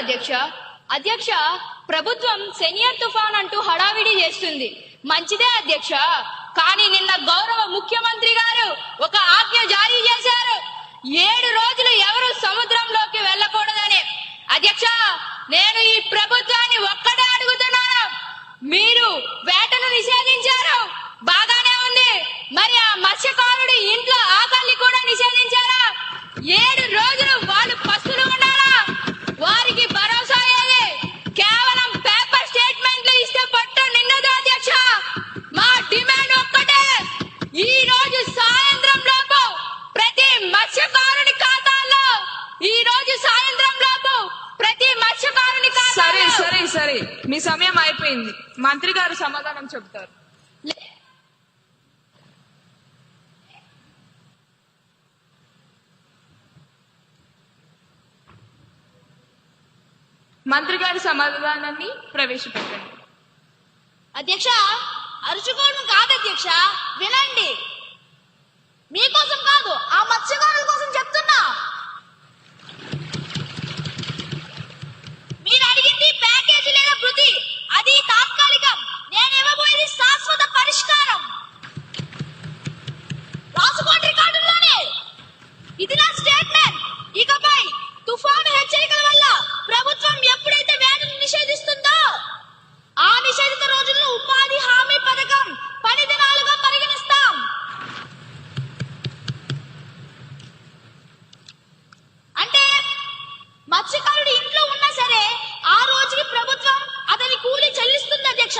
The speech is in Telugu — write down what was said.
అధ్యక్ష. అధ్యక్ష, ప్రభుత్వం సెనియర్ తుఫాన్ అంటూ హడావిడి చేస్తుంది. మంచిదే అధ్యక్ష. కానీ నిన్న గౌరవ ముఖ్యమంత్రి గారు ఒక ఆజ్ఞ జారీ చేశారు. 7 రోజులు ఎవరు సముద్రంలోకి వెళ్ళకూడదని. అధ్యక్ష, నేను ఈ ప్రభుత్వాన్ని ఒక్కటే అడుగుతున్నాను. మీరు వేటను నిషేధించారు, బాగానే ఉంది. మరి ఆ మత్స్యకారుడి ఇంట్లో ఆకలిని కూడా నిషేధించారా? 7 రోజులు వాళ్ళు పస్తులు ఉండాలా? వారికి భరోసా ఏది? కేవలం పేపర్ స్టేట్మెంట్లు ఇస్తే పట్టు నిన్నదు అధ్యక్ష. మా డిమాండ్ ఒక్కటే. ఈ రోజు సాయంత్రం లోపు ప్రతి మత్స్యకారుని ఖాతాల్లో సరే మీ సమయం అయిపోయింది. మంత్రి గారు సమాధానం చెబుతారు. మంత్రి గారి సమాధానాన్ని ప్రవేశపెట్టండి. అధ్యక్ష, అరుచుకోవడం కాదు అధ్యక్ష, వినండి. మీకోసం కాదు, ఆ మత్స్యకారుల కోసం చెప్తున్నా. మీరు అడిగింది ప్యాకేజీ లేదా వృద్ధి, అది తాత్కాలికం. నేను ఇవ్వబోయేది శాశ్వత పరిష్కారం. రాసుకోండి రికార్డుల్లోనే. ఇది నా స్టేట్మెంట్. ఇకపై తుఫాను హెచ్చరికల వల్ల ప్రభుత్వం ఎప్పుడైతే వేటను నిషేధిస్తుందో ఆ నిషేధిత రోజుల్లో ఉపాధి హామీ పథకం పని దినాలుగా పరిగణిస్తాం. అంటే మత్స్యకారుడు ఇంట్లో ఉన్నా సరే ఆ రోజుకి ప్రభుత్వం అతని కూలీ చెల్లిస్తుంది అధ్యక్ష.